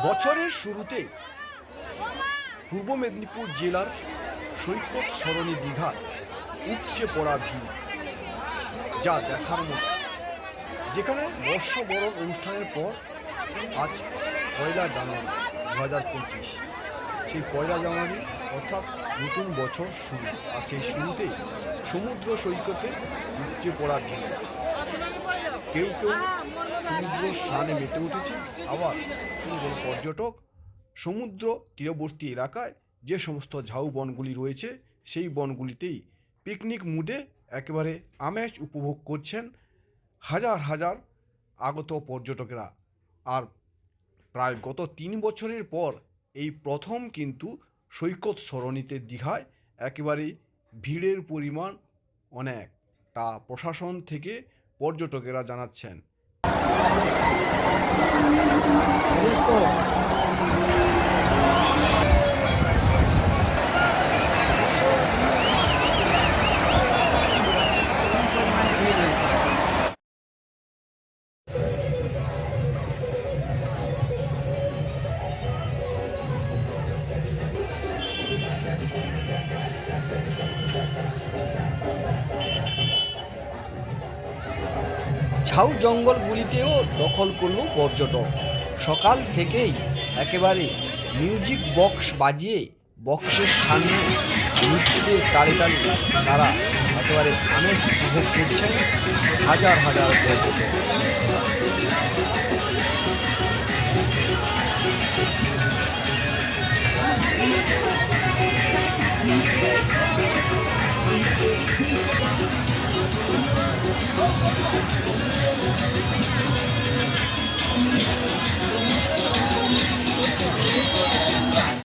বছরের শুরুতে পূর্ব মেদিনীপুর জেলার সৈকত সরণি দীঘার উপচে পড়া ভিড় যা দেখার মতো, যেখানে বর্ষবরণ অনুষ্ঠানের পর আজ 1 জানুয়ারি 2025, সেই 1 জানুয়ারি অর্থাৎ নতুন বছর শুরু। আর সেই শুরুতেই সমুদ্র সৈকতে উপচে পড়া ভিড়। কেউ কেউ সমুদ্র স্নানে মেতে উঠেছে, আবার কোনো কোনো পর্যটক সমুদ্র তীরবর্তী এলাকায় যে সমস্ত ঝাউ বনগুলি রয়েছে সেই বনগুলিতেই পিকনিক মুডে একেবারে আমেজ উপভোগ করছেন হাজার হাজার আগত পর্যটকেরা। আর প্রায় গত 3 বছরের পর এই প্রথম কিন্তু সৈকত সরণিতে দীঘায় একেবারে ভিড়ের পরিমাণ অনেক, তা প্রশাসন থেকে পর্যটকেরা জানাচ্ছেন। ঝাউ জঙ্গলগুলিতেও দখল করল পর্যটক। সকাল থেকেই একেবারে মিউজিক বক্স বাজিয়ে বক্সের সামনে নৃত্যের তালে তালে তারা একেবারে আমেজ উপভোগ করছেন হাজার হাজার পর্যটক।